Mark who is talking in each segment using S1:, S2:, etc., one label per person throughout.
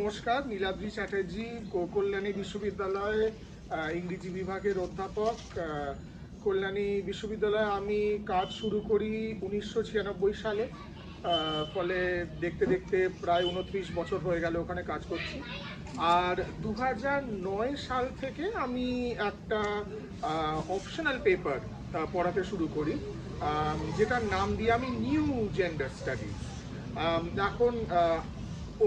S1: নমস্কার, নীলাদ্রি চ্যাটার্জি, কল্যাণী বিশ্ববিদ্যালয়ে ইংরেজি বিভাগের অধ্যাপক। কল্যাণী বিশ্ববিদ্যালয়ে আমি কাজ শুরু করি 1996 সালে। ফলে দেখতে দেখতে প্রায় 29 বছর হয়ে গেল ওখানে কাজ করছি। আর 2009 সাল থেকে আমি একটা অপশনাল পেপার পড়াতে শুরু করি, যেটার নাম দিয়ে আমি নিউ জেন্ডার স্টাডিজ। এখন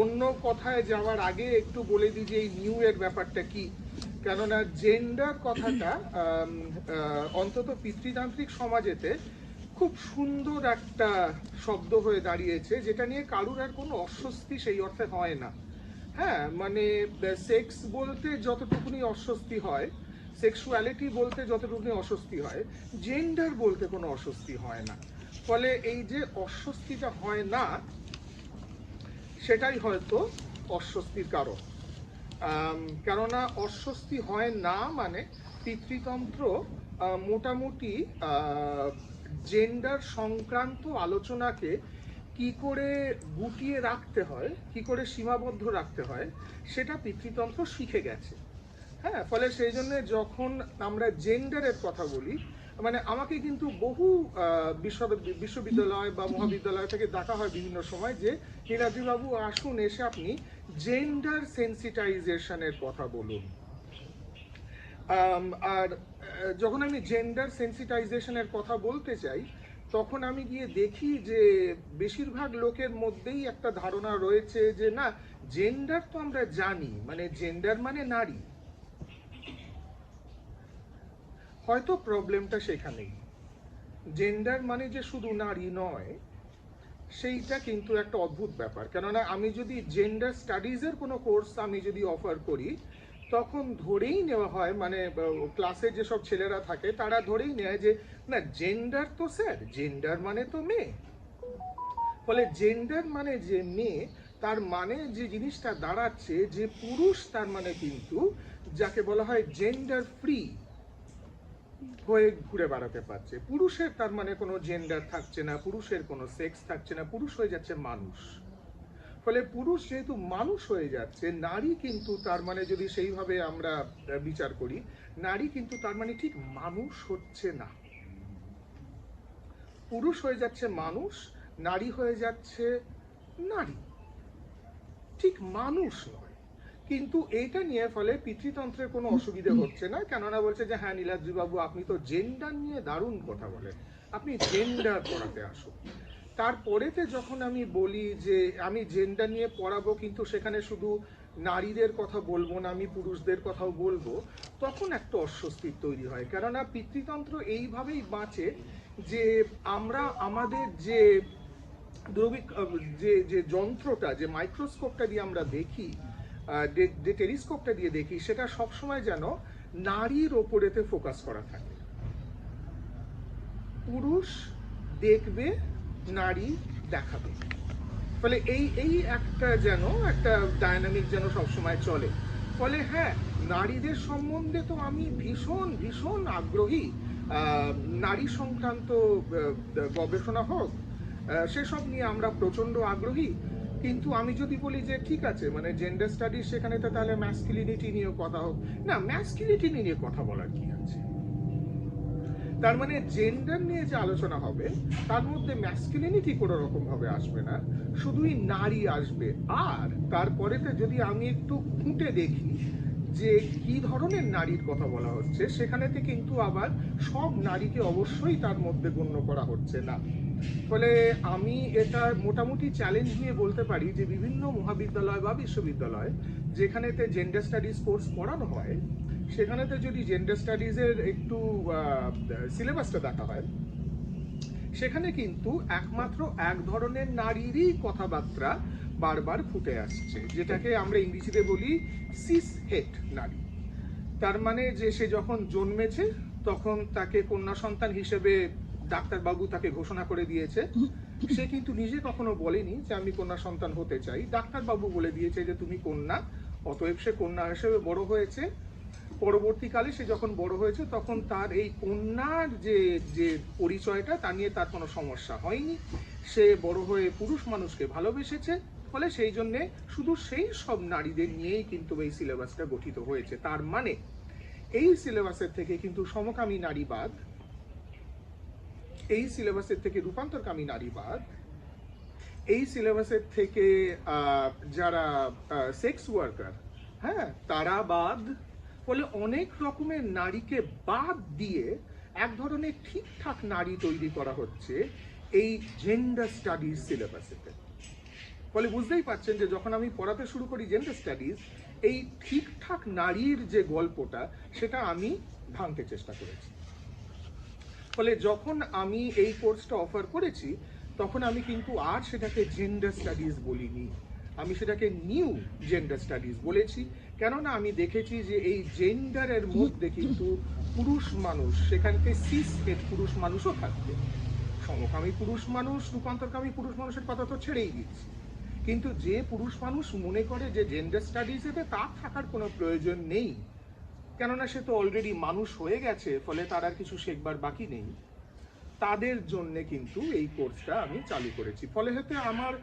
S1: অন্য কথায় যাওয়ার আগে একটু বলে দিই যে এই নিউ এর ব্যাপারটা কি। কেননা জেন্ডার কথাটা অন্তত পিতৃতান্ত্রিক সমাজেতে খুব সুন্দর একটা শব্দ হয়ে দাঁড়িয়েছে, যেটা নিয়ে কারুর আর কোনো অস্বস্তি সেই অর্থে হয় না। হ্যাঁ, মানে সেক্স বলতে যতটুকুনি অস্বস্তি হয়, সেক্সুয়ালিটি বলতে যতটুকুনি অস্বস্তি হয়, জেন্ডার বলতে কোনো অস্বস্তি হয় না। ফলে এই যে অস্বস্তিটা হয় না, সেটাই হয়তো অস্বস্তির কারণ। কেননা অস্বস্তি হয় না মানে পিতৃতন্ত্র মোটামুটি জেন্ডার সংক্রান্ত আলোচনাকে কি করে গুটিয়ে রাখতে হয়, কি করে সীমাবদ্ধ রাখতে হয়, সেটা পিতৃতন্ত্র শিখে গেছে। হ্যাঁ, ফলে সেই জন্য যখন আমরা জেন্ডারের কথা বলি, মানে আমাকে কিন্তু বহু বিশ্ববিদ্যালয় বা মহাবিদ্যালয় থেকে ডাকা হয় বিভিন্ন সময় যে নীলাদ্রিবাবু আসুন, এসে আপনি জেন্ডার সেন্সিটাইজেশনের কথা বলুন। আর যখন আমি জেন্ডার সেন্সিটাইজেশনের কথা বলতে চাই, তখন আমি গিয়ে দেখি যে বেশিরভাগ লোকের মধ্যেই একটা ধারণা রয়েছে যে না, জেন্ডার তো আমরা জানি, মানে জেন্ডার মানে নারী। হয়তো প্রবলেমটা সেখানেই। জেন্ডার মানে যে শুধু নারী নয়, সেইটা কিন্তু একটা অদ্ভুত ব্যাপার। কেননা আমি যদি জেন্ডার স্টাডিজের কোনো কোর্স আমি যদি অফার করি, তখন ধরেই নেওয়া হয়, মানে ক্লাসে যেসব ছেলেরা থাকে তারা ধরেই নেয় যে না, জেন্ডার তো স্যার, জেন্ডার মানে তো মেয়ে। ফলে জেন্ডার মানে যে মেয়ে, তার মানে যে জিনিসটা দাঁড়াচ্ছে যে পুরুষ, তার মানে কিন্তু যাকে বলা হয় জেন্ডার ফ্রি হয়ে ঘুরে বেড়াতে পারছে। পুরুষের তার মানে কোনো জেন্ডার থাকছে না, পুরুষের কোনো সেক্স থাকছে না, পুরুষ হয়ে যাচ্ছে মানুষ। ফলে পুরুষ যেহেতু মানুষ হয়ে যাচ্ছে, নারী কিন্তু তার মানে যদি সেইভাবে আমরা বিচার করি, নারী কিন্তু তার মানে ঠিক মানুষ হচ্ছে না। পুরুষ হয়ে যাচ্ছে মানুষ, নারী হয়ে যাচ্ছে নারী, ঠিক মানুষ নয়। কিন্তু এইটা নিয়ে ফলে পিতৃতন্ত্রের কোনো অসুবিধে হচ্ছে না। কেননা বলছে যে হ্যাঁ নীলাদ্রিবাবু, আপনি তো জেন্ডার নিয়ে দারুণ কথা বলেন, আপনি জেন্ডার পড়াতে আসুন। তারপরেতে যখন আমি বলি যে আমি জেন্ডার নিয়ে পড়াবো, কিন্তু সেখানে শুধু নারীদের কথা বলবো না, আমি পুরুষদের কথাও বলবো, তখন একটা অস্বস্তির তৈরি হয়। কেননা পিতৃতন্ত্র এইভাবেই বাঁচে যে আমরা আমাদের যে যে যে যন্ত্রটা, যে মাইক্রোস্কোপটা দিয়ে আমরা দেখি, যে টেলিস্কোপটা দিয়ে দেখি, সেটা সবসময় যেন নারীর ওপরেতে ফোকাস করা থাকে। পুরুষ দেখবে, নারী দেখাবে। ফলে এই এই একটা যেন একটা ডায়নামিক যেন সবসময় চলে। ফলে হ্যাঁ, নারীদের সম্বন্ধে তো আমি ভীষণ ভীষণ আগ্রহী। নারী সংক্রান্ত গবেষণা হোক, সেসব নিয়ে আমরা প্রচণ্ড আগ্রহী। কিন্তু আমি যদি বলি যে ঠিক আছে, মানে জেন্ডার স্টাডিজ, সেখানে তো তাহলে ম্যাসকিউলিনিটি নিয়েও কথা হোক না, ম্যাসকিউলিনিটি নিয়ে কথা বলার কি আছে? তার মানে জেন্ডার নিয়ে যে আলোচনা হবে, তার মধ্যে ম্যাসকুলিনিটি কোনো রকম ভাবে আসবে না, শুধুই নারী আসবে। আর তারপরেতে যদি আমি একটু খুঁটে দেখি যে কি ধরনের নারীর কথা বলা হচ্ছে, সেখানেতে কিন্তু আবার সব নারীকে অবশ্যই তার মধ্যে গণ্য করা হচ্ছে না। ফলে আমি এটা মোটামুটি চ্যালেঞ্জ নিয়ে বলতে পারি যে বিভিন্ন মহাবিদ্যালয় বা বিশ্ববিদ্যালয় যেখানেতে জেন্ডার স্টাডিজ কোর্স পড়ানো হয়, সেখানেতে যদি জেন্ডার স্টাডিজের একটু সিলেবাসটা দেখা হয়, সেখানে কিন্তু একমাত্র এক ধরনের নারীরই কথাবার্তা বারবার ফুটে আসছে, যেটাকে আমরা ইংরেজিতে বলি সিস হেট নারী। তার মানে যে সে যখন জন্মেছে তখন তাকে কন্যা সন্তান হিসেবে ডাক্তারবাবু তাকে ঘোষণা করে দিয়েছে। সে কিন্তু নিজে কখনো বলেনি যে আমি কন্যা সন্তান হতে চাই, ডাক্তারবাবু বলে দিয়েছে যে তুমি কন্যা, অতএব সে কন্যা হিসেবে বড় হয়েছে। পরবর্তীকালে সে যখন বড় হয়েছে, তখন তার এই কন্যার যে যে পরিচয়টা, তা নিয়ে তার কোনো সমস্যা হয়নি। সে বড় হয়ে পুরুষ মানুষকে ভালোবেসেছে, ফলে সেই জন্যে শুধু সেই সব নারীদের নিয়েই কিন্তু এই সিলেবাসটা গঠিত হয়েছে। তার মানে এই সিলেবাসের থেকে কিন্তু সমকামী নারীবাদ, এই সিলেবাসের থেকে রূপান্তরকামী নারীবাদ, এই সিলেবাসের থেকে যারা সেক্স ওয়ার্কার, হ্যাঁ, তারা বাদ, ফলে অনেক রকমের নারীকে বাদ দিয়ে এক ধরনের ঠিকঠাক নারী তৈরি করা হচ্ছে এই জেন্ডার স্টাডিজ সিলেবাসেতে। ফলে বুঝতেই পারছেন যে যখন আমি পড়াতে শুরু করি জেন্ডার স্টাডিজ, এই ঠিকঠাক নারীর যে গল্পটা সেটা আমি ভাঙতে চেষ্টা করেছি। ফলে যখন আমি এই কোর্সটা অফার করেছি তখন আমি কিন্তু আর সেটাকে জেন্ডার স্টাডিজ বলিনি, আমি সেটাকে নিউ জেন্ডার স্টাডিজ বলেছি। কেননা আমি দেখেছি যে এই জেন্ডারের মধ্যে কিন্তু পুরুষ মানুষ, সেখানকে সিস হেড পুরুষ মানুষও থাকবে। সমকামী পুরুষ মানুষ, রূপান্তরকামী পুরুষ মানুষের কথা তো ছেড়েই দিচ্ছি, কিন্তু যে পুরুষ মানুষ মনে করে যে জেন্ডার স্টাডিজেতে তার থাকার কোনো প্রয়োজন নেই, কেননা সে তো অলরেডি মানুষ হয়ে গেছে, ফলে তার আর কিছু শেখবার বাকি নেই, তাদের জন্যে কিন্তু এই কোর্সটা আমি চালু করেছি। ফলে হতে আমার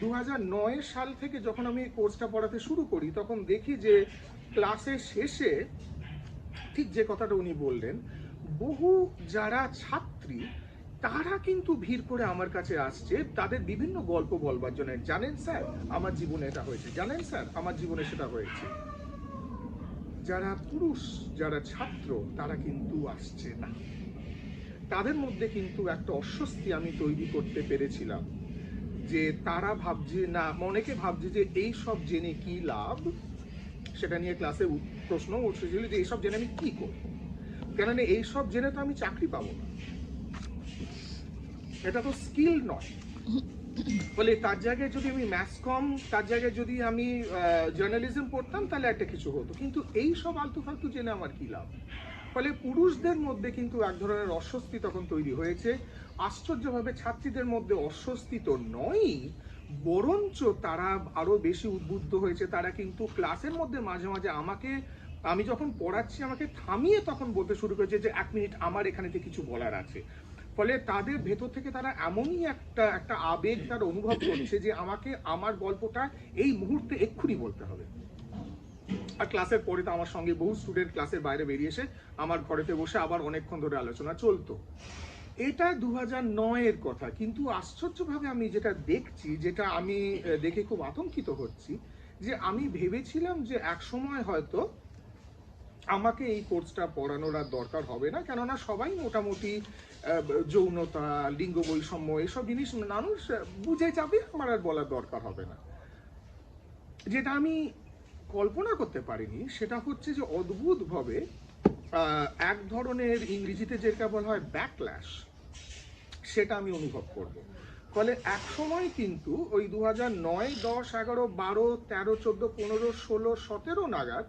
S1: 2009 সাল থেকে যখন আমি এই কোর্সটা পড়াতে শুরু করি তখন দেখি যে ক্লাসের শেষে ঠিক যে কথাটা উনি বললেন, বহু যারা ছাত্রী তারা কিন্তু ভিড় করে আমার কাছে আসছে তাদের বিভিন্ন গল্প বলবার জন্য। জানেন স্যার আমার জীবনে এটা হয়েছে, জানেন স্যার আমার জীবনে সেটা হয়েছে। যারা পুরুষ, যারা ছাত্র, তারা কিন্তু আসছে না। তাদের মধ্যে কিন্তু একটা অস্বস্তি আমি তৈরি করতে পেরেছিলাম যে তারা ভাবছে না, অনেকে ভাবছে যে এই সব জেনে কি লাভ। সেটা নিয়ে ক্লাসে প্রশ্ন উঠেছিল যে এইসব জেনে আমি কি করব, কেননা এইসব জেনে তো আমি চাকরি পাবো না, এটা তো স্কিল নয়। বলে তার জায়গায় যদি আমি ম্যাথস কম, তার জায়গায় যদি আমি জার্নালিজম পড়তাম তাহলে একটা কিছু হতো, কিন্তু এই সব আলতু ফালতু জেনে আমার কি লাভ। ফলে পুরুষদের মধ্যে কিন্তু এক ধরনের অস্বস্তি তখন তৈরি হয়েছে। আশ্চর্যভাবে ছাত্রীদের মধ্যে অস্বস্তি তো নয়ই, বরঞ্চ তারা আরো বেশি উদ্বুদ্ধ হয়েছে। তারা কিন্তু ক্লাসের মধ্যে মাঝে মাঝে আমাকে, আমি যখন পড়াচ্ছি আমাকে থামিয়ে তখন বলতে শুরু করেছে যে 1 মিনিট আমার এখানেতে কিছু বলার আছে। ফলে তাদের ভেতর থেকে তারা এমনই একটা আবেগ তারা অনুভব করছে যে আমাকে আমার গল্পটা এই মুহূর্তে এক্ষুনি বলতে হবে। আর ক্লাসের পরে তো আমার সঙ্গে বহু স্টুডেন্ট ক্লাসের বাইরে বেরিয়ে এসে আমার ঘরেতে বসে আবার অনেকক্ষণ ধরে আলোচনা চলতো। এটা 2009-এর কথা, কিন্তু আশ্চর্যভাবে আমি যেটা দেখছি, যেটা আমি দেখে খুব আতঙ্কিত হচ্ছি, যে আমি ভেবেছিলাম যে এক সময় হয়তো আমাকে এই কোর্সটা পড়ানোর আর দরকার হবে না, কেননা সবাই মোটামুটি যৌনতা, লিঙ্গ বৈষম্য এসব জিনিস মানুষ বুঝে যাবে, আমার আর বলার দরকার হবে না। যেটা আমি কল্পনা করতে পারিনি সেটা হচ্ছে যে অদ্ভুতভাবে এক ধরনের ইংরেজিতে যেটা বলা হয় ব্যাকল্যাশ, সেটা আমি অনুভব করব। ফলে এক সময় কিন্তু ওই 2009, 10, 11, 12, 13, 14, 15, 16, 17 নাগাদ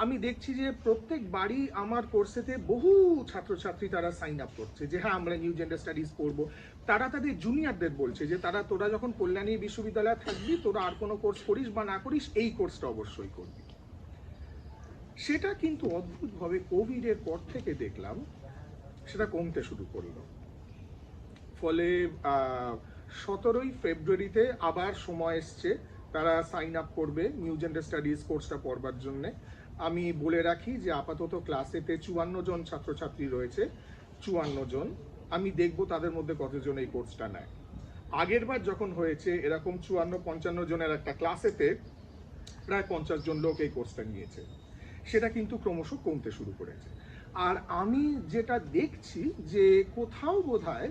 S1: আমি দেখছি যে প্রত্যেক বাড়ি আমার কোর্সেতে বহু ছাত্রছাত্রী তারা সাইন আপ করছে যে হ্যাঁ আমরা নিউ জেন্ডার স্টাডিজ পড়বো। তারা তাদের জুনিয়রদের বলছে যে তোরা যখন কল্যাণী বিশ্ববিদ্যালয়ে থাকবি, তোরা আর কোনো কোর্স করিস বা না করিস, এই কোর্সটা অবশ্যই করবি। সেটা কিন্তু অদ্ভুতভাবে কোভিডের পর থেকে দেখলাম সেটা কমতে শুরু করলো। ফলে 17 ফেব্রুয়ারিতে আবার সময় এসছে, তারা সাইন আপ করবে নিউ জেন্ডার স্টাডিজ কোর্সটা পড়বার জন্যে। আমি বলে রাখি যে আপাতত ক্লাসেতে 54 জন ছাত্রছাত্রী রয়েছে, 54 জন। আমি দেখব তাদের মধ্যে কতজন এই কোর্সটা নেয়। আগের বার যখন হয়েছে এরকম 54-55 জনের একটা ক্লাসেতে প্রায় 50 জন লোক এই কোর্সটা নিয়েছে, সেটা কিন্তু ক্রমশ কমতে শুরু করেছে। আর আমি যেটা দেখছি যে কোথাও বোধহয়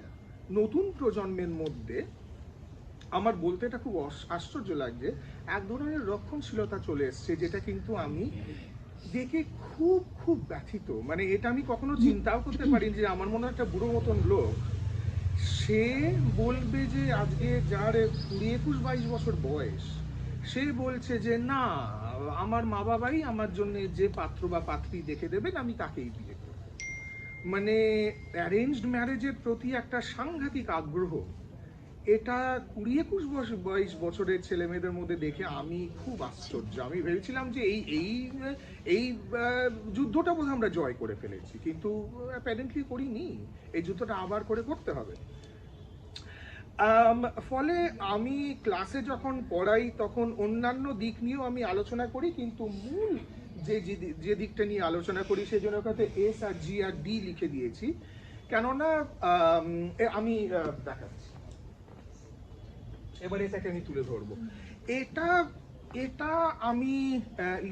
S1: নতুন প্রজন্মের মধ্যে, আমার বলতে এটা খুব আশ্চর্য লাগছে, এক ধরনের রক্ষণশীলতা চলে এসছে, যেটা কিন্তু আমি দেখে খুব খুব ব্যথিত। মানে এটা আমি কখনো চিন্তাও করতে পারিনি যে আমার মনে হয় একটা বুড়ো মতন লোক, সে বলবে যে আজকে যার 20-21-22 বছর বয়স, সে বলছে যে না, আমার মা বাবাই আমার জন্য যে পাত্র বা পাত্রী দেখে দেবেন আমি তাকেই বিয়ে করব। মানে অ্যারেঞ্জড ম্যারেজের প্রতি একটা সাংঘাতিক আগ্রহ, এটা 20-21-22 বছরের ছেলে মেয়েদের মধ্যে দেখে আমি খুব আশ্চর্য। আমি ভেবেছিলাম যে এই এই এই যুদ্ধটা বোধহয় আমরা জয় করে ফেলেছি, কিন্তু অ্যাপারেন্টলি করিনি। এই যুদ্ধটা আবার করে করতে হবে। ফলে আমি ক্লাসে যখন পড়াই তখন অন্যান্য দিক নিয়েও আমি আলোচনা করি, কিন্তু মূল যে দিকটা নিয়ে আলোচনা করি সেই জন্য ওখানে এস আর জি আর ডি লিখে দিয়েছি। কেননা আমি দেখাচ্ছি, এবার এটাকে আমি তুলে ধরবো। এটা এটা আমি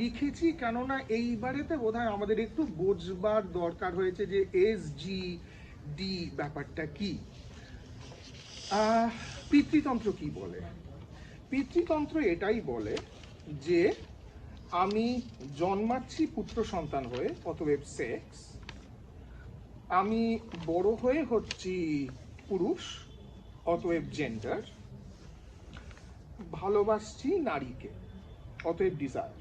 S1: লিখেছি কেননা এইবারেতে বোধহয় আমাদের একটু বোঝবার দরকার হয়েছে যে এস জি ডি ব্যাপারটা কি। পিতৃতন্ত্র কি বলে? পিতৃতন্ত্র এটাই বলে যে আমি জন্মাচ্ছি পুত্র সন্তান হয়ে, অতএব সেক্স, আমি বড় হয়ে হচ্ছি পুরুষ, অতএব জেন্ডার, ভালোবাসছি নারীকে, অতএব ডিজায়ার।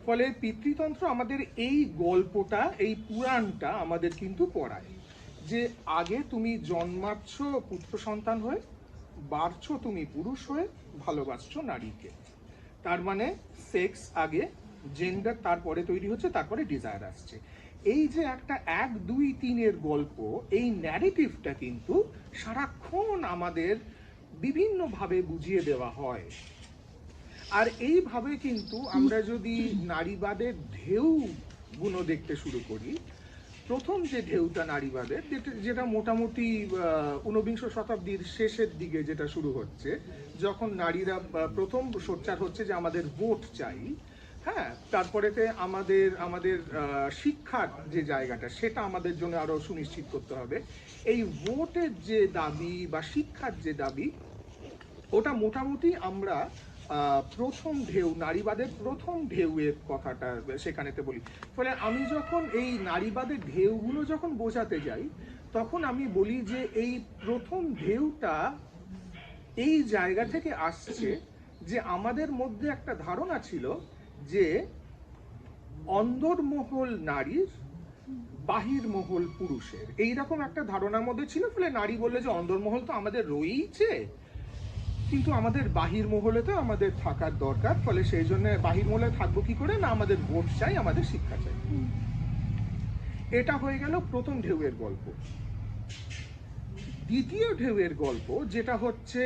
S1: ফলে পিতৃতন্ত্র আমাদের এই গল্পটা, এই পুরাণটা আমাদের কিন্তু পড়ায় যে আগে তুমি জন্মাচ্ছ পুত্র সন্তান হয়ে, বাড়ছো তুমি পুরুষ হয়ে, ভালোবাসছো নারীকে। তার মানে সেক্স আগে, জেন্ডার তারপরে তৈরি হচ্ছে, তারপরে ডিজায়ার আসছে। এই যে একটা 1, 2, 3 গল্প, এই ন্যারেটিভটা কিন্তু সারাক্ষণ আমাদের বিভিন্নভাবে বুঝিয়ে দেওয়া হয়। আর এইভাবে কিন্তু আমরা যদি নারীবাদের ঢেউ গুলো দেখতে শুরু করি, প্রথম যে ঢেউটা নারীবাদের, যেটা মোটামুটি 19 শতাব্দীর শেষের দিকে যেটা শুরু হচ্ছে, যখন নারীরা প্রথম সোচ্চার হচ্ছে যে আমাদের ভোট চাই, হ্যাঁ, তারপরেতে আমাদের শিক্ষার যে জায়গাটা সেটা আমাদের জন্য আরো সুনিশ্চিত করতে হবে। এই ভোটের যে দাবি বা শিক্ষার যে দাবি, ওটা মোটামুটি আমরা প্রথম ঢেউ, নারীবাদের প্রথম ঢেউয়ের কথাটা সেখানেতে বলি। ফলে আমি যখন এই নারীবাদের ঢেউগুলো যখন বোঝাতে যাই, তখন আমি বলি যে এই প্রথম ঢেউটা এই জায়গা থেকে আসছে যে আমাদের মধ্যে একটা ধারণা ছিল যে অন্দরমহল নারীর, বাহির মহল পুরুষের, এইরকম একটা ধারণার মধ্যে ছিল। ফলে নারী বললে যে অন্দরমহল তো আমাদের রয়েইছে, কিন্তু আমাদের বাহির মহলে তো আমাদের থাকার দরকার। ফলে সেই জন্য বাহির মহলে থাকবো কি করে, না আমাদের ভোট চাই, আমাদের শিক্ষা চাই। এটা হয়ে গেল প্রথম ঢেউয়ের গল্প। দ্বিতীয় ঢেউয়ের গল্প যেটা হচ্ছে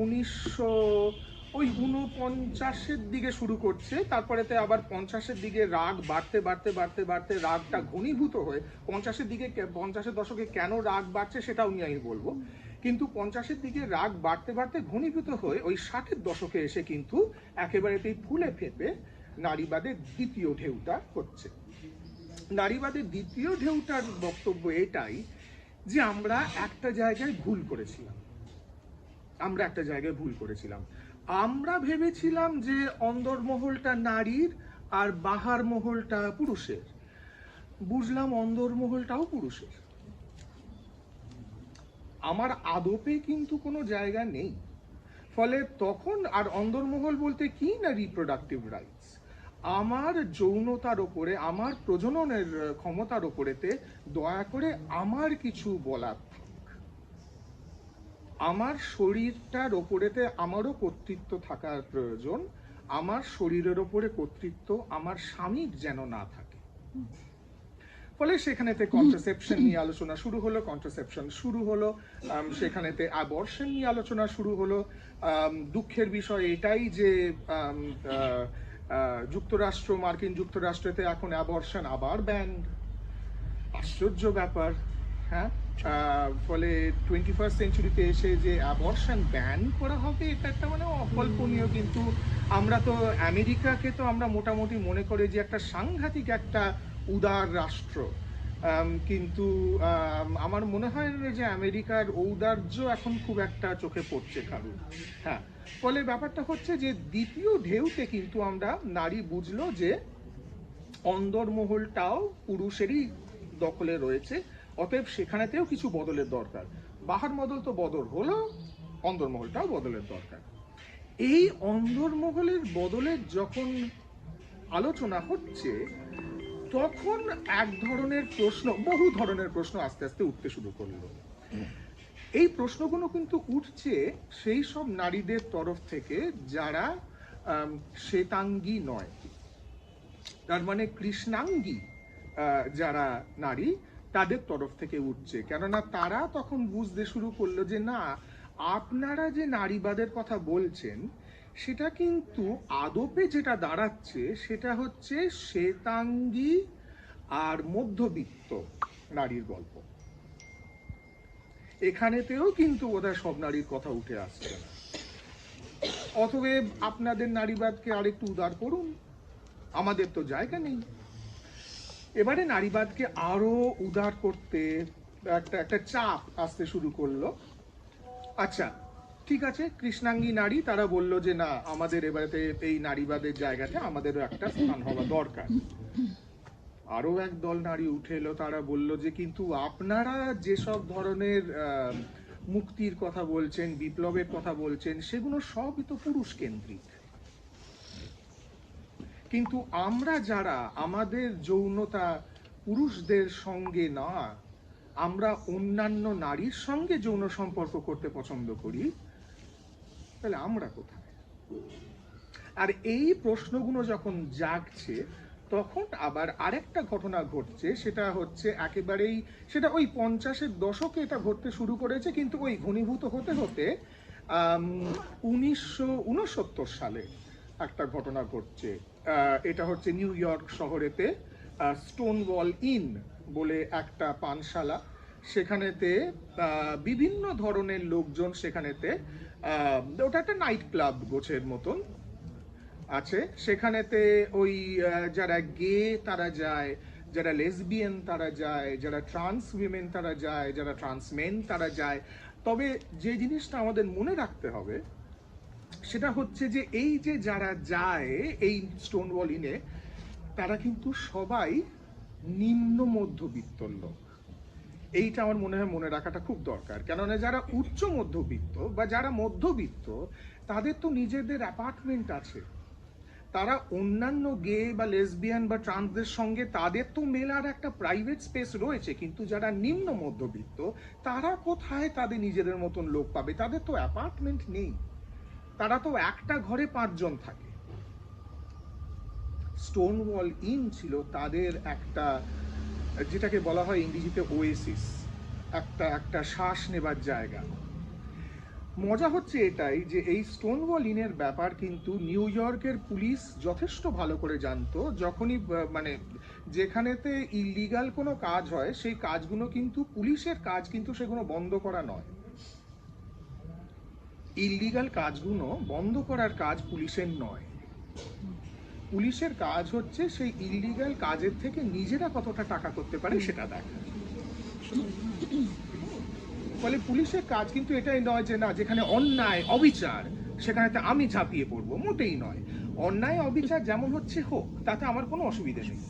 S1: 1949 দিকে শুরু করছে, তারপরেতে আবার 50 দিকে রাগ বাড়তে বাড়তে বাড়তে বাড়তে রাগটা ঘনীভূত হয়ে 50 দশকে কেন রাগ বাড়ছে সেটাও নিয়ে আমি বলবো, কিন্তু 50 দিকে রাগ বাড়তে বাড়তে ঘনীভূত হয়ে ওই 60 দশকে এসে কিন্তু একেবারেতেই ফুলে ফেপে নারীবাদের দ্বিতীয় ঢেউটা হচ্ছে। নারীবাদের দ্বিতীয় ঢেউটার বক্তব্য এটাই যে আমরা একটা জায়গায় ভুল করেছিলাম। আমরা ভেবেছিলাম যে অন্দরমহলটা নারীর আর বাহার মহলটা পুরুষের। বুঝলাম অন্দরমহলটাও পুরুষের। আমার আদপে কিন্তু কোনো জায়গা নেই। ফলে তখন আর অন্দরমহল বলতে কি, না রিপ্রোডাক্টিভ রাইটস, আমার যৌনতার ওপরে, আমার প্রজননের ক্ষমতার ওপরেতে দয়া করে আমার কিছু বলার থাক। আমার শরীরটার ওপরেতে আমারও কর্তৃত্ব থাকার প্রয়োজন। আমার শরীরের ওপরে কর্তৃত্ব আমার স্বামীর যেন না থাকে। ফলে সেখানেতে কন্ট্রাসেপশন নিয়ে আলোচনা শুরু হলো, সেখানেতে অ্যাবর্শন নিয়ে আলোচনা শুরু হলো। দুঃখের বিষয় এটাই যে মার্কিন যুক্তরাষ্ট্রেতে এখন অ্যাবর্শন আবার ব্যান্ড। আশ্চর্য ব্যাপার, হ্যাঁ। ফলে 21st সেঞ্চুরিতে এসে যে অ্যাবর্শন ব্যান করা হবে, এটা একটা মানে অকল্পনীয়। কিন্তু আমরা তো আমেরিকাকে তো আমরা মোটামুটি মনে করি যে একটা সাংঘাতিক একটা উদার রাষ্ট্র, কিন্তু আমার মনে হয় না যে আমেরিকার ঔদার্য এখন খুব একটা চোখে পড়ছে কারুর, হ্যাঁ। ফলে ব্যাপারটা হচ্ছে যে দ্বিতীয় ঢেউতে কিন্তু আমরা নারী বুঝলো যে অন্দরমহলটাও পুরুষেরই দখলে রয়েছে, অতএব সেখানেতেও কিছু বদলের দরকার। বাহার মহল তো বদল হলো, অন্দরমহলটাও বদলের দরকার। এই অন্দরমহলের বদলের যখন আলোচনা হচ্ছে, তখন এক ধরনের প্রশ্ন, বহু ধরনের প্রশ্ন আস্তে আস্তে উঠতে শুরু করলো। এই প্রশ্নগুলো কিন্তু উঠছে সেই সব নারীদের তরফ থেকে যারা শ্বেতাঙ্গী নয়, তার মানে কৃষ্ণাঙ্গী যারা নারী, তাদের তরফ থেকে উঠছে, কেননা তারা তখন বুঝতে শুরু করলো যে না, আপনারা যে নারীবাদের কথা বলছেন সেটা কিন্তু আদপে যেটা দাঁড়াচ্ছে সেটা হচ্ছে শ্বেতাঙ্গী আর মধ্যবিত্ত নারীর গল্প। এখানেতেও কিন্তু বোধহয় সব নারীর কথা উঠে আসছে না। অতএব আপনাদের নারীবাদকে আরেকটু উদার করুন, আমাদের তো জায়গা নেই। এবারে নারীবাদকে আরো উদার করতে একটা চাপ আসতে শুরু করলো। আচ্ছা ঠিক আছে, কৃষ্ণাঙ্গী নারী তারা বলল যে না, আমাদের এবারে এই নারীবাদের জায়গাতে আমাদেরও একটা স্থান হওয়া দরকার। আরো এক দল নারী উঠে এলো, তারা বলল যে কিন্তু আপনারা যেসব ধরনের মুক্তির কথা বলছেন, বিপ্লবের কথা বলছেন, সেগুলো সবই তো পুরুষ কেন্দ্রিক। কিন্তু আমরা যারা আমাদের যৌনতা পুরুষদের সঙ্গে না, আমরা অন্যান্য নারীর সঙ্গে যৌন সম্পর্ক করতে পছন্দ করি, তাহলে আমরা কোথায়? আর এই প্রশ্নগুলো যখন জাগছে তখন আবার আরেকটা ঘটনা ঘটছে, সেটা হচ্ছে একেবারেই, সেটা ওই 50-এর দশকে এটা ঘটতে শুরু করেছে, কিন্তু ওই ঘনীভূত হতে হতে 1969 সালে একটা ঘটনা ঘটছে। এটা হচ্ছে নিউ ইয়র্ক শহরেতে স্টোনওয়াল ইন বলে একটা পানশালা। সেখানেতে বিভিন্ন ধরনের লোকজন সেখানেতে, ওটা একটা নাইট ক্লাব গোছের মতন আছে। সেখানেতে ওই যারা গে তারা যায়, যারা লেসবিয়ান তারা যায়, যারা ট্রান্স উইমেন তারা যায়, যারা ট্রান্স মেন তারা যায়। তবে যে জিনিসটা আমাদের মনে রাখতে হবে সেটা হচ্ছে যে এই যে যারা যায় এই স্টোনওয়াল ইনে, তারা কিন্তু সবাই নিম্ন মধ্যবিত্ত লোক। এইটা আমার মনে হয় মনে রাখাটা খুব দরকার, কেননা যারা উচ্চ মধ্যবিত্ত বা যারা মধ্যবিত্ত তাদের তো নিজেদের অ্যাপার্টমেন্ট আছে, তারা অন্যান্য গে বা লেসবিয়ান বা ট্রান্সদের সঙ্গে তাদের তো মেলার একটা প্রাইভেট স্পেস রয়েছে। কিন্তু যারা নিম্ন মধ্যবিত্ত তারা কোথায় তাদের নিজেদের মতন লোক পাবে? তাদের তো অ্যাপার্টমেন্ট নেই, তারা তো একটা ঘরে 5 জন থাকে। স্টোনওয়াল ইন ছিল তাদের একটা, যেটাকে বলা হয় ইংরেজিতে ওয়েসিস, একটা শ্বাস নেবার জায়গা। মজা হচ্ছে এটাই যে এই স্টোনওয়াল ইনের ব্যাপার কিন্তু নিউ ইয়র্কের পুলিশ যথেষ্ট ভালো করে জানতো। যখনই মানে যেখানেতে ইলিগাল কোনো কাজ হয় সেই কাজগুলো কিন্তু পুলিশের কাজ, কিন্তু সেগুলো বন্ধ করা নয়। ইলিগাল কাজগুলো বন্ধ করার কাজ পুলিশের নয়, পুলিশের কাজ হচ্ছে সেই ইলিগাল কাজের থেকে নিজেরা কতটা টাকা করতে পারে সেটা দেখা। ফলে পুলিশের কাজ কিন্তু এটাই নয় যে না, যেখানে অন্যায় অবিচার সেখানে আমি ঝাঁপিয়ে পড়বো, মোটেই নয়। অন্যায় অবিচার যেমন হচ্ছে হোক, তাতে আমার কোনো অসুবিধা নেই।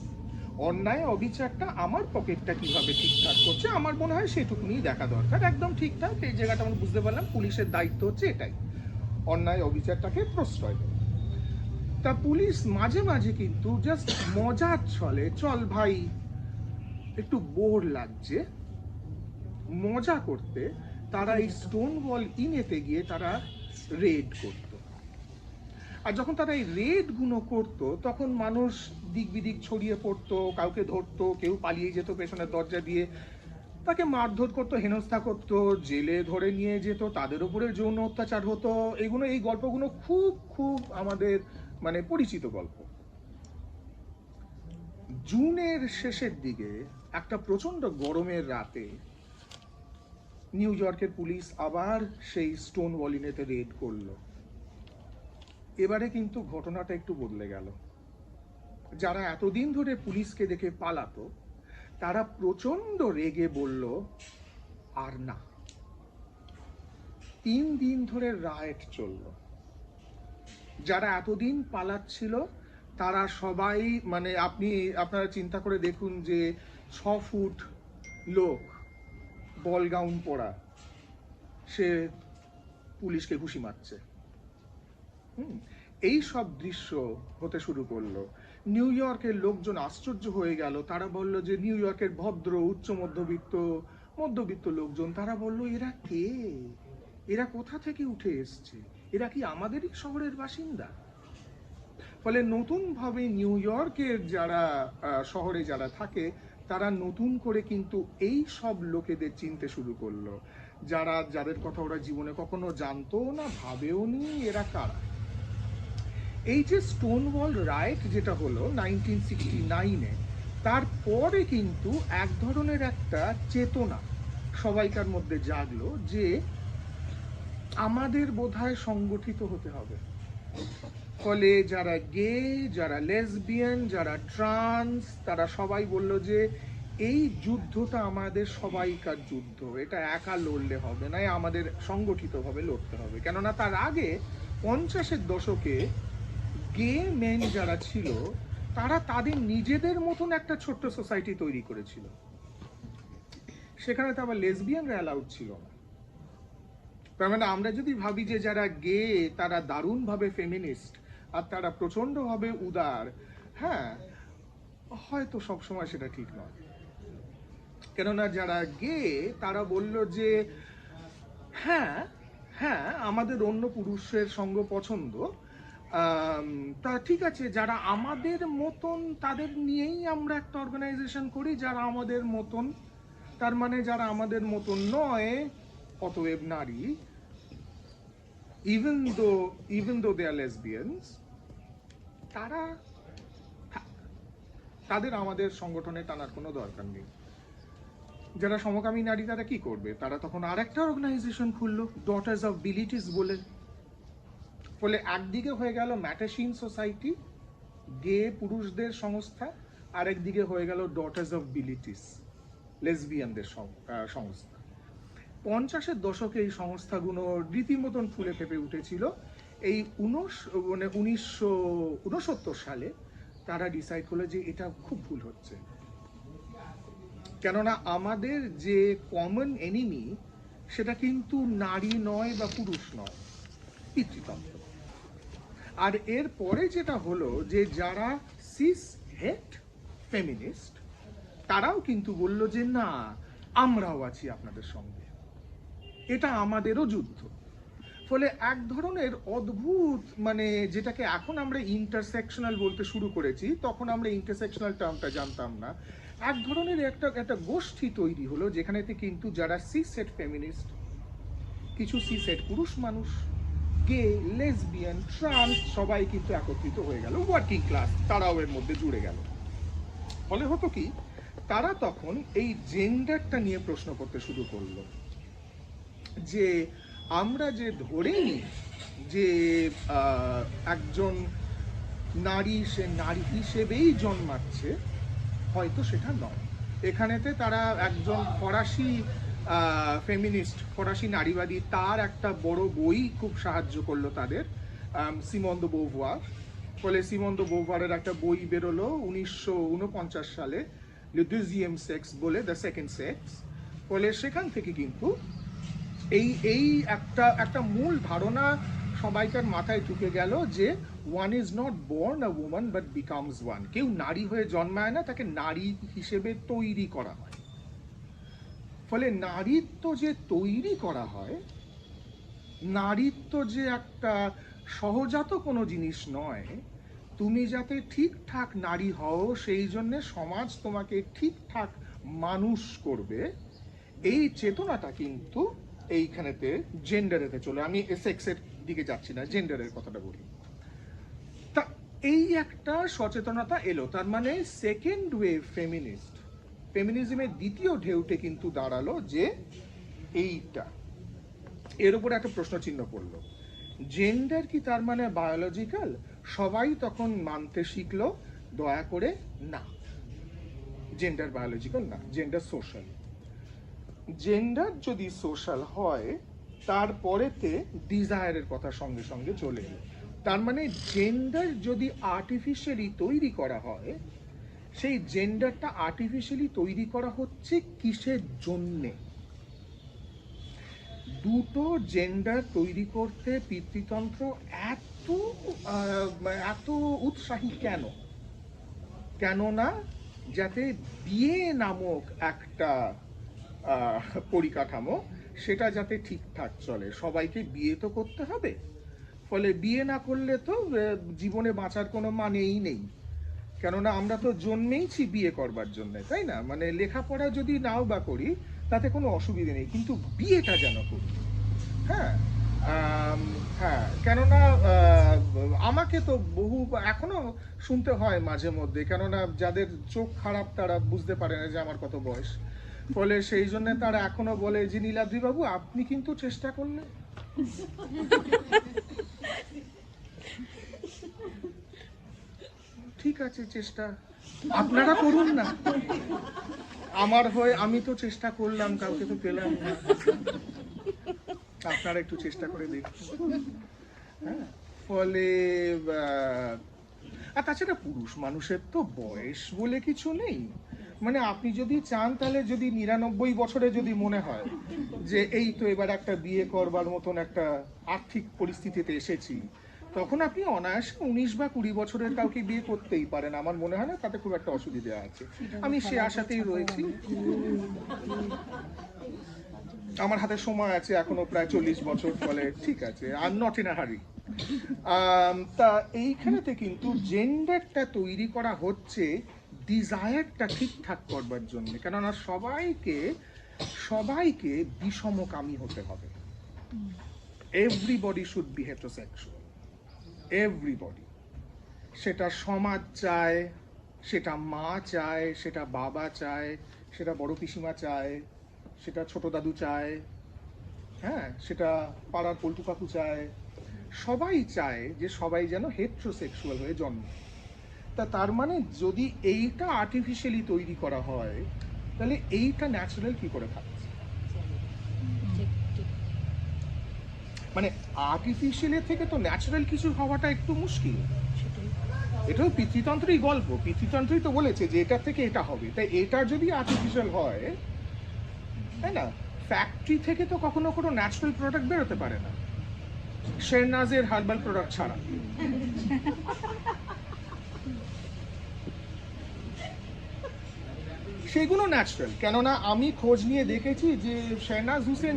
S1: অন্যায় অবিচারটা আমার পকেটটা কিভাবে ঠিকঠাক করছে আমার মনে হয় সেটুকুনি দেখা দরকার। একদম ঠিকঠাক, এই জায়গাটা আমরা বুঝতে পারলাম পুলিশের দায়িত্ব হচ্ছে এটাই, অন্যায় অবিচারটাকে প্রশ্রয় দেওয়া। তা পুলিশ মাঝে মাঝে কিন্তু জাস্ট মজার ছলে, চল ভাই একটু বোর লাগছে, মজা করতে তারা এই স্টোনওয়াল ইনেতে গিয়ে তারা রেড করত। আর যখন তারা এই রেড গুলো করতো তখন মানুষ দিক বিদিক ছড়িয়ে পড়তো, কাউকে ধরতো, কেউ পালিয়ে যেত পেছনের দরজা দিয়ে, তাকে মারধর করতো, হেনস্থা করতো, জেলে ধরে নিয়ে যেত, তাদের উপরে যৌন অত্যাচার হতো। এগুলো, এই গল্পগুলো খুব খুব আমাদের মানে পরিচিত গল্প। জুনের শেষের দিকে একটা প্রচন্ড গরমের রাতে নিউ ইয়র্কের পুলিশ আবার সেই স্টোনওয়াল ইনেতে রেড করলো। এবারে কিন্তু ঘটনাটা একটু বদলে গেল। যারা এতদিন ধরে পুলিশকে দেখে পালাতো তারা প্রচন্ড রেগে বলল আর না। 3 দিন ধরে রায়েট চলল। যারা এতদিন পালাচ্ছিল তারা সবাই, মানে আপনারা চিন্তা করে দেখুন যে 6 ফুট লোক বল গাউন পরা, সে পুলিশকে ঘুষি মারছে। এই সব দৃশ্য হতে শুরু করলো। নিউ ইয়র্কের লোকজন আশ্চর্য হয়ে গেল। তারা বলল যে নিউ ইয়র্কের ভদ্র উচ্চ মধ্যবিত্ত লোকজন, তারা বলল এরা কে, এরা কোথা থেকে উঠে এসছে, এরা কি আমাদেরই শহরের বাসিন্দা? ফলে নতুন ভাবে নিউ ইয়র্কের যারা শহরে যারা থাকে তারা নতুন করে কিন্তু এই সব লোকেদের চিনতে শুরু করলো, যাদের কথা ওরা জীবনে কখনো জানতো না, ভাবেও নি এরা কারা। এই যে স্টোনওয়াল রাইট যেটা হলো 1969-এ, তারপরে কিন্তু এক ধরনের একটা চেতনা সবাইকার মধ্যে জাগলো যে আমাদের বোধহয় সংগঠিত হতে হবে। ফলে যারা গে, যারা লেসবিয়ান, যারা ট্রান্স, তারা সবাই বলল যে এই যুদ্ধটা আমাদের সবাইকার যুদ্ধ, এটা একা লড়লে হবে না, আমাদের সংগঠিতভাবে লড়তে হবে। কেননা তার আগে 50-এর দশকে গে মেন যারা ছিল তারা তাদের নিজেদের মতন একটা ছোট্ট সোসাইটি তৈরি করেছিল, সেখানে তো আবার লেসবিয়ানরা অ্যালাউড ছিল না। তার মানে আমরা যদি ভাবি যে যারা গে তারা দারুণভাবে ফেমিনিস্ট আর তারা প্রচন্ডভাবে উদার, হ্যাঁ, হয়তো সবসময় সেটা ঠিক নয়। কেননা যারা গে তারা বলল যে হ্যাঁ হ্যাঁ আমাদের অন্য পুরুষের সঙ্গ পছন্দ, তা ঠিক আছে, যারা আমাদের মতন তাদের নিয়েই আমরা একটা অর্গানাইজেশন করি, যারা আমাদের মতন, তার মানে যারা আমাদের মতন নয়, অতএব নারী, even though they are lesbians, তারা তাদের আমাদের সংগঠনে টানার কোনো দরকার নেই। যারা সমকামী নারী তারা কি করবে, তারা তখন আর একটা অর্গানাইজেশন খুললো, ডটার্স অফ বিলিটিস বলে। ফলে একদিকে হয়ে গেল ম্যাটাশিন সোসাইটি, গে পুরুষদের সংস্থা, আর একদিকে হয়ে গেল ডটার্স অফ বিলিটিস, লেসবিয়ানদের সংস্থা। 50-এর দশকে এই সংস্থাগুলো রীতিমতন ফুলে ফেপে উঠেছিল। এই 1969 সালে তারা ডিসাইড করলো যে এটা খুব ভুল হচ্ছে, কেননা আমাদের যে কমন এনিমি সেটা কিন্তু নারী নয় বা পুরুষ নয়, পিতৃতন্ত্র। আর এর পরে যেটা হলো যে যারা সিস হেট ফেমিনিস্ট তারাও কিন্তু বলল যে না, আমরাও আছি আপনাদের সঙ্গে, এটা আমাদেরও যুদ্ধ। ফলে এক ধরনের অদ্ভুত, মানে যেটাকে এখন আমরা ইন্টারসেকশনাল বলতে শুরু করেছি, তখন আমরা ইন্টারসেকশনাল টার্মটা জানতাম না, এক ধরনের একটা গোষ্ঠী তৈরি হলো যেখানেতে কিন্তু যারা সিসেট ফেমিনিস্ট, কিছু সিসেট পুরুষ মানুষ, গে, লেসবিয়ান, ট্রান্স সবাই কিন্তু একত্রিত হয়ে গেল, ওয়ার্কিং ক্লাস তারাও এর মধ্যে জুড়ে গেল। ফলে হতো কি, তারা তখন এই জেন্ডারটা নিয়ে প্রশ্ন করতে শুরু করলো যে আমরা যে ধরে নিই যে একজন নারী সে নারী হিসেবেই জন্মাচ্ছে, হয়তো সেটা নয়। এখানেতে তারা একজন ফরাসি ফেমিনিস্ট, ফরাসি নারীবাদী, তার একটা বড় বই খুব সাহায্য করলো তাদের, সিমন দ্য বোভোয়ার। ফলে সিমন দ্য বোভোয়ারের একটা বই বেরোলো 1949 সালে, le deuxième sexe বলে, দ্য সেকেন্ড সেক্স। ফলে সেখান থেকে কিন্তু এই একটা মূল ধারণা সবাইকার মাথায় ঢুকে গেল যে one is not born a woman but becomes one. কেউ নারী হয়ে জন্মায় না, তাকে নারী হিসেবে তৈরি করা হয়। ফলে নারীত্ব যে তৈরি করা হয়, নারীত্ব যে একটা সহজাত কোনো জিনিস নয়, তুমি যাতে ঠিকঠাক নারী হও সেই জন্য সমাজ তোমাকে ঠিকঠাক মানুষ করবে, এই চেতনাটা কিন্তু এইখানেতে জেন্ডারেতে চলে। আমি সেক্সের দিকে যাচ্ছি না, জেন্ডারের কথাটা বলি। তা এই একটা সচেতনতা এলো, তার মানে সেকেন্ড ওয়েভ ফেমিনিজমের দ্বিতীয় ঢেউতে কিন্তু দাঁড়ালো যে এইটা, এর উপরে একটা প্রশ্ন চিহ্ন পড়লো, জেন্ডার কি তার মানে বায়োলজিক্যাল? সবাই তখন মানতে শিখলো দয়া করে, না, জেন্ডার বায়োলজিক্যাল না, জেন্ডার সোশ্যাল। জেন্ডার যদি সোশ্যাল হয়, তারপরেতে ডিজায়ারের কথা সঙ্গে সঙ্গে চলে এলো। তার মানে জেন্ডার যদি আর্টিফিশিয়ালি তৈরি করা হয়, সেই জেন্ডারটা আর্টিফিশিয়ালি তৈরি করা হচ্ছে কিসের জন্যে? দুটো জেন্ডার তৈরি করতে পিতৃতন্ত্র এত উৎসাহী কেন? কেননা যাতে বিয়ে নামক একটা পরিকাঠামো, সেটা যাতে ঠিকঠাক চলে। সবাইকে বিয়ে তো করতে হবে, ফলে বিয়ে না করলে তো জীবনে বাঁচার কোনো মানেই নেই। কেননা আমরা তো জন্মেইছি বিয়ে করবার জন্য, তাই না? মানে লেখাপড়া যদি নাও বা করি তাতে কোনো অসুবিধে নেই, কিন্তু বিয়েটা যেন করি। হ্যাঁ, হ্যাঁ, কেননা আমাকে তো বহু এখনো শুনতে হয় মাঝে মধ্যে, কেননা যাদের চোখ খারাপ তারা বুঝতে পারে না যে আমার কত বয়স, ফলে সেই জন্য তারা এখনো বলে যে নীলাদ্রি বাবু আপনি কিন্তু চেষ্টা করলে। ঠিক আছে, চেষ্টা আপনারা করুন না, আমার হয়ে আমি তো চেষ্টা করলাম, কাউকে তো পেলাম না, আপনারা একটু চেষ্টা করে দেখুন। হ্যাঁ, ফলে আর তাছাড়া পুরুষ মানুষের তো বয়স বলে কিছু নেই। মানে আপনি যদি চান তাহলে যদি 99 বছরে যদি মনে হয় যে এই তো এবার একটা বিয়ে করবার মতন একটা আর্থিক পরিস্থিতিতে এসেছি, তখন আপনি অনায়াসে 19 বা 20 বছরের কাউকে বিয়ে করতেই পারেন। আমার মনে হয় না তাতে খুব একটা অসুবিধা আছে। আমি সে আশাতেই রয়েছি। আমার হাতে সময় আছে এখনো প্রায় 40 বছর, ফলে ঠিক আছে, I am not in a হারি। তা এইখানেতে কিন্তু জেন্ডারটা তৈরি করা হচ্ছে ডিজায়ারটা ঠিকঠাক করবার জন্য, কেননা সবাইকে বিষমকামী হতে হবে। Everybody should be heterosexual, everybody. সেটা সমাজ চায়, সেটা মা চায়, সেটা বাবা চায়, সেটা বড় পিসিমা চায়, সেটা ছোট দাদু চায়, হ্যাঁ, সেটা পাড়ার পল্টু কাকু চায়, সবাই চায় যে সবাই যেন হেটেরোসেক্সুয়াল হয়ে জন্মে। তার মানে যদি এইটা আর্টিফিশিয়ালি তৈরি করা হয় তাহলে এইটা ন্যাচারাল কি করে থাকছে? মানে আর্টিফিশিয়ালের থেকে তো ন্যাচারাল কিছু হওয়াটা একটু মুশকিল। এটাও পিতৃতন্ত্রই গল্প, পিতৃতন্ত্রই তো বলেছে যে এটা থেকে এটা হবে, তাই এটা যদি আর্টিফিশিয়াল হয়, তাই না, ফ্যাক্টরি থেকে তো কখনো কোনো ন্যাচারাল প্রোডাক্ট বেরোতে পারে না, শেরনাজের হার্বাল প্রোডাক্ট ছাড়া। সেগুলো ন্যাচারাল, কেননা আমি খোঁজ নিয়ে দেখেছি যে শেরনাজ হুসেন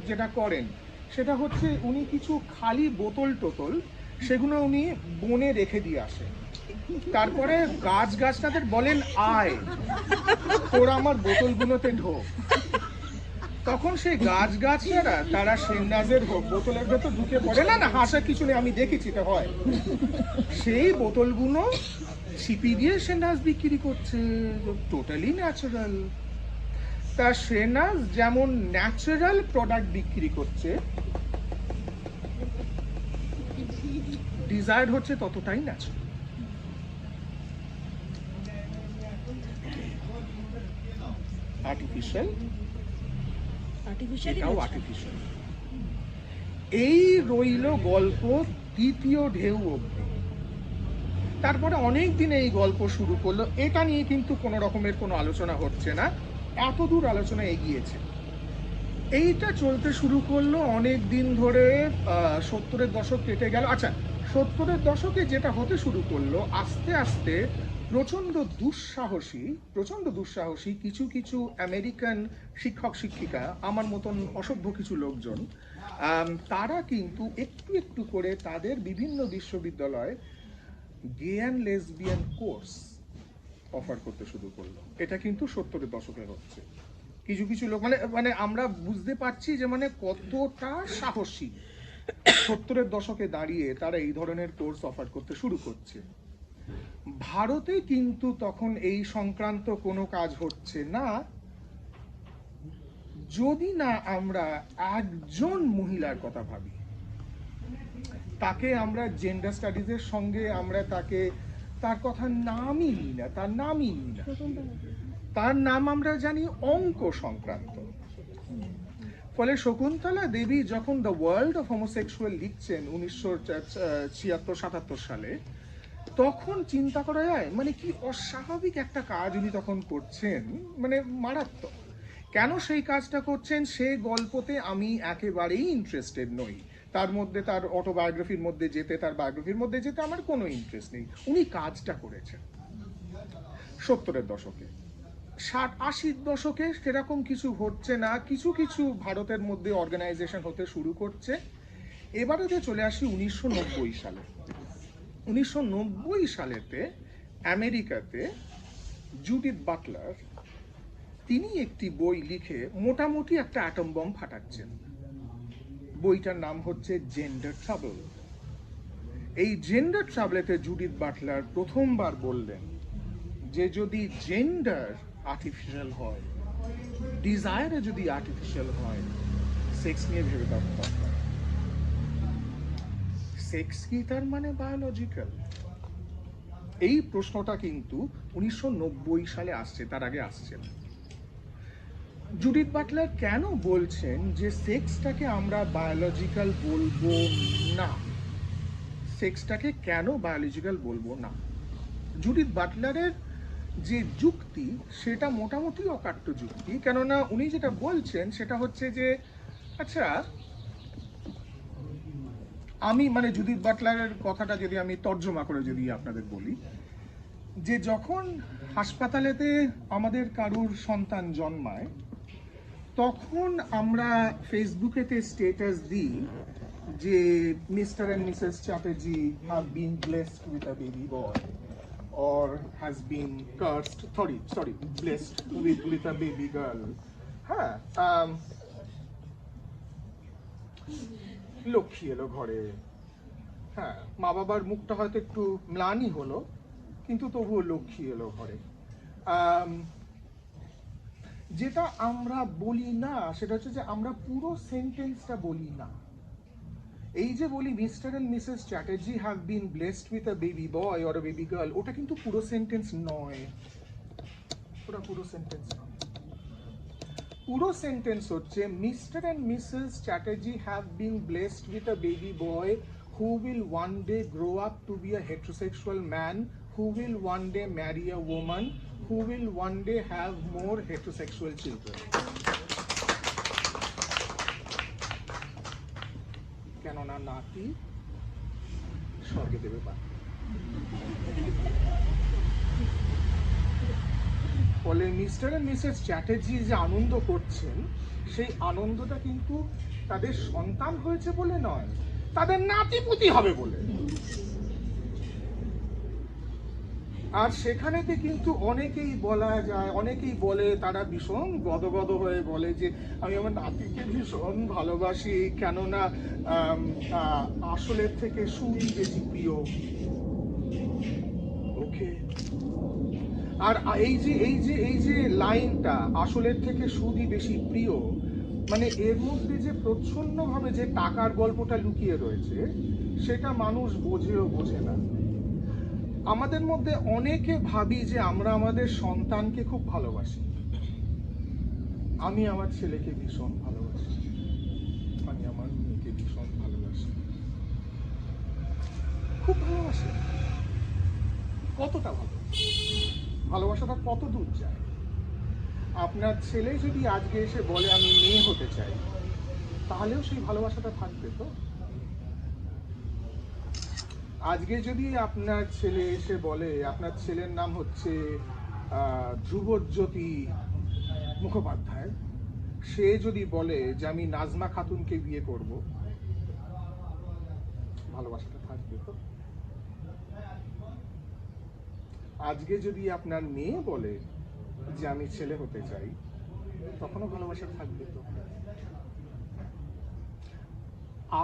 S1: যেটা করেন সেটা হচ্ছে উনি কিছু খালি বোতল টোতল সেগুলো উনি বনে রেখে দিয়ে আসেন, তারপরে গাছটাদের বলেন আয় তোরা আমার বোতলগুলোতে ঢোক, তখন সেই গাছরা তারা শেরনাজের বোতলের ভেতর ঢুকে পড়ে। না হাসার কিছু নেই, আমি দেখেছি এটা হয়। সেই বোতলগুলো ছিপি দিয়ে শেরনাজ বিক্রি করছে, টোটালি ন্যাচারাল। তা শেরনাজ যেমন ন্যাচারাল প্রোডাক্ট বিক্রি করছে, ডিজায়ার হচ্ছে ততটাই ন্যাচারাল। আর্টিফিশিয়াল, এটাও আর্টিফিশিয়াল। এই রইল গল্প দ্বিতীয় ঢেউ অবধি। তারপরে অনেক দিন এই গল্প শুরু করলো, এটা নিয়ে কিন্তু কোনো রকমের কোনো আলোচনা হচ্ছে না, এত দূর আলোচনা এগিয়েছে। এইটা চলতে শুরু করলো অনেক দিন ধরে, 70-এর দশক কেটে গেল। আচ্ছা, 70-এর দশকে যেটা হতে শুরু করলো, আস্তে আস্তে প্রচণ্ড দুঃসাহসী কিছু আমেরিকান শিক্ষক শিক্ষিকা, আমার মতন অসভ্য কিছু লোকজন, তারা কিন্তু একটু করে তাদের বিভিন্ন বিশ্ববিদ্যালয়ে গে অ্যান্ড লেসবিয়ান কোর্স অফার করতে শুরু করলো। এটা কিন্তু 70-এর দশকে হচ্ছে। কিছু লোক মানে আমরা বুঝতে পারছি যে মানে কতটা সাহসী 70-এর দশকে দাঁড়িয়ে তারা এই ধরনের কোর্স অফার করতে শুরু করছে। ভারতে কিন্তু তখন এই সংক্রান্ত কোনো কাজ হচ্ছে না, যদি না আমরা একজন মহিলার কথা ভাবি, তাকে আমরা জেন্ডার স্টাডিজের সঙ্গে আমরা তার কথা নামই নিই না, তার নাম আমরা জানি অঙ্ক সংক্রান্ত। ফলে শকুন্তলা দেবী যখন দ্য ওয়ার্ল্ড অফ হোমোসেক্সুয়াল লিখছেন 1976-77 সালে, তখন চিন্তা করা যায় মানে কি অস্বাভাবিক একটা কাজ উনি তখন করছেন, মানে মারাত্মক। কেন সেই কাজটা করছেন সে গল্পতে আমি একেবারেই ইন্টারেস্টেড নই, তার মধ্যে তার অটোবায়োগ্রাফির মধ্যে যেতে আমার কোনো ইন্টারেস্ট নেই। উনি কাজটা করেছেন 70-এর দশকে। 60-80-র দশকে সেরকম কিছু হচ্ছে না, কিছু ভারতের মধ্যে অর্গানাইজেশন হতে শুরু করছে। এবারে চলে আসি 1990 সালে। 1990 সালেতে আমেরিকাতে জুডিথ বাটলার তিনি একটি বই লিখে মোটামুটি একটা অ্যাটম বম ফাটাচ্ছেন। বইটার নাম হচ্ছে জেন্ডার ট্রাবল। এই জেন্ডার ট্রাবলেতে জুডিথ বাটলার প্রথমবার বললেন যে যদি জেন্ডার আর্টিফিশিয়াল হয়, ডিজায়ারে যদি আর্টিফিশিয়াল হয়, সেক্স নিয়ে ভেবে দেখতে দরকার। সেক্স কি তার মানে বায়োলজিক্যাল? এই প্রশ্নটা কিন্তু 1990 সালে আসছে, তার আগে আসছে না। জুডিথ বাটলার কেন বলছেন যে সেক্সটাকে আমরা বায়োলজিক্যাল বলবো না? সেক্সটাকে কেন বায়োলজিক্যাল বলবো না? জুডিথ বাটলারের যে যুক্তি সেটা মোটামুটি অকাট্য যুক্তি, কেননা উনি যেটা বলছেন সেটা হচ্ছে যে আচ্ছা আমি মানে জুডিথ বাটলারের কথাটা যদি আমি তর্জমা করে যদি আপনাদের বলি, যে যখন হাসপাতালেতে আমাদের কারুর সন্তান জন্মায় তখন আমরা ফেসবুকেতে স্ট্যাটাস দিই যে mister and Mrs Chatterjee have been blessed with a baby boy or has been cursed, sorry, blessed with a baby girl. হ্যাঁ, লক্ষ্মী এলো ঘরে। হ্যাঁ, মা বাবার মুখটা হয়তো একটু ম্লানি হলো, কিন্তু তবুও লক্ষ্মী এলো ঘরে। যেটা আমরা বলি না সেটা হচ্ছে যে আমরা পুরো সেন্টেন্সটা বলি না। এই যে বলি Mr and Mrs Chatterjee have been blessed with a baby boy or a baby girl, ওটা কিন্তু পুরো সেন্টেন্স নয়। ওটা পুরো সেন্টেন্স নয়। পুরো সেন্টেন্স হচ্ছে Mr and Mrs Chatterjee have been blessed with a baby boy who will one day grow up to be a heterosexual man, who will one day marry a woman, who will one day have more heterosexual children. কেননা নাতি স্বর্গে দেবে পা। ফলে mister and Mrs Chatterjee যে আনন্দ করছেন সেই আনন্দটা কিন্তু তাদের সন্তান হয়েছে বলে নয়, তাদের নাতিপুতি হবে বলে। আর সেখানেতে কিন্তু অনেকেই বলা যায়, অনেকেই বলে, তারা ভীষণ গদগদ হয়ে বলে যে আমি আমার নাতিকে ভীষণ ভালোবাসি, কেননা আসলের থেকে সুই বেশি প্রিয়। ওকে, আর এই যে লাইনটা আসলের থেকে সুদই বেশি প্রিয়, মানে এর মধ্যে যে প্রচ্ছন্নভাবে যে টাকার গল্পটা লুকিয়ে রয়েছে সেটা মানুষ বোঝেও বোঝে না। আমাদের মধ্যে অনেকে ভাবি যে আমরা আমাদের সন্তানকে খুব ভালোবাসি। আমি আমার ছেলেকে ভীষণ ভালোবাসি, আমি আমার মেয়েকে ভীষণ ভালোবাসি, খুব ভালোবাসি। কতটা ভালো, ভালোবাসাটা কত দূর যায়? আপনার ছেলে যদি আজকে এসে বলে আমি মেয়ে হতে চাই, তাহলেও সেই ভালোবাসাটা থাকবে তো? আজকে যদি আপনার ছেলে এসে বলে, আপনার ছেলের নাম হচ্ছে ধ্রুবজ্যোতি মুখোপাধ্যায়, সে যদি বলে যে আমি নাজমা খাতুনকে বিয়ে করব, ভালোবাসাটা থাকবে তো? আজকে যদি আপনার মেয়ে বলে যে আমি ছেলে হতে চাই, তখনও ভালোবাসা থাকবে তো?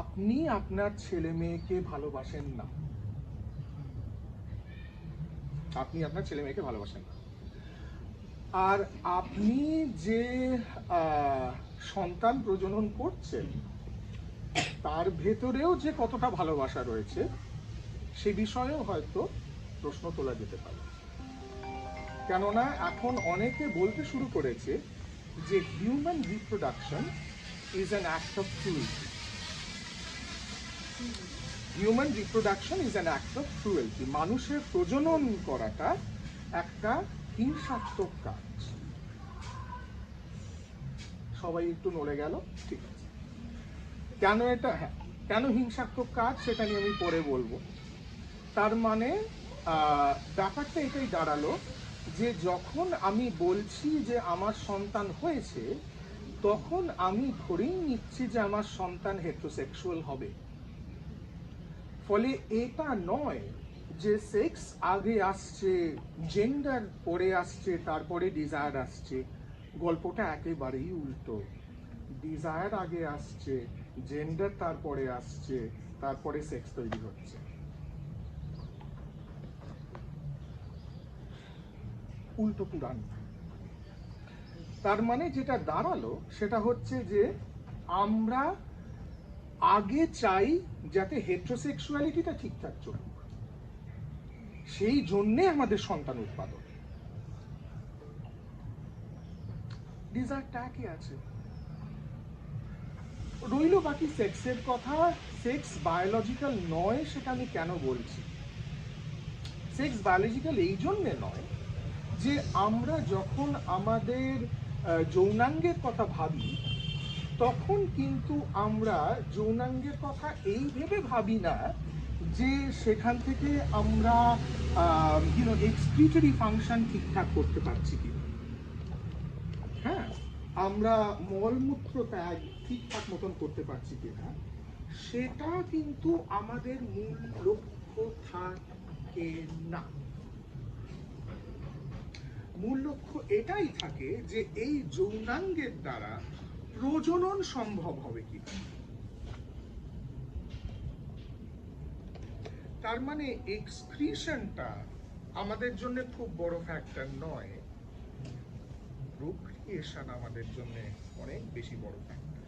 S1: আপনি আপনার ছেলে মেয়েকে ভালোবাসেন না, আপনি আপনার ছেলে মেয়েকে ভালোবাসেন না। আর আপনি যে সন্তান প্রজনন করছেন তার ভেতরেও যে কতটা ভালোবাসা রয়েছে সে বিষয়েও হয়তো প্রশ্ন তোলা যেতে পারে। কেননা এখন অনেকে বলতে শুরু করেছে যে human reproduction is an act of cruelty. Human reproduction is an act of cruelty. মানুষের প্রজনন করাটা একটা হিংসাত্মক কাজ। সবাই একটু নড়ে গেল, ঠিক আছে। কেন এটা, হ্যাঁ, কেন হিংসাত্মক কাজ সেটা নিয়ে আমি পরে বলবো। তার মানে ব্যাপারটা এটাই দাঁড়ালো যে যখন আমি বলছি যে আমার সন্তান হয়েছে, তখন আমি ধরেই নিচ্ছি যে আমার সন্তান হেটেরোসেক্সুয়াল হবে। ফলে এটা নয় যে সেক্স আগে আসছে, জেন্ডার পরে আসছে, তারপরে ডিজায়ার আসছে। গল্পটা একেবারেই উল্টো। ডিজায়ার আগে আসছে, জেন্ডার তারপরে আসছে, তারপরে সেক্স তৈরি হচ্ছে। উল্টো পুরাণ। তার মানে যেটা দাঁড়ালো সেটা হচ্ছে যে আমরা আগে চাই যাতে হেটারোসেক্সুয়ালিটিটা ঠিকঠাক চলুক, সেই জন্যে আমাদের সন্তান উৎপাদন। ডিজায়ারটা একই আছে। রইল বাকি সেক্সের কথা। সেক্স বায়োলজিক্যাল নয় সেটা আমি কেন বলছি? সেক্স বায়োলজিক্যাল এই জন্যে নয় যে আমরা যখন আমাদের যৌনাঙ্গের কথা ভাবি, তখন কিন্তু আমরা যৌনাঙ্গের কথা এই ভেবে ভাবি না যে সেখান থেকে আমরা এক্সক্রিটরি ফাংশন ঠিকঠাক করতে পারছি কি। হ্যাঁ, আমরা মলমূত্র ত্যাগ ঠিকঠাক মতন করতে পারছি কিনা, সেটা কিন্তু আমাদের মূল লক্ষ্য থাকে না। মূল লক্ষ্য এটাই থাকে যে এই যৌনাঙ্গের দ্বারা প্রজনন সম্ভব হবে কি। তার মানে এক্সক্রিশনটা আমাদের জন্য খুব বড় ফ্যাক্টর নয়, প্রোক্রিয়েশন আমাদের জন্য অনেক বেশি বড় ফ্যাক্টর।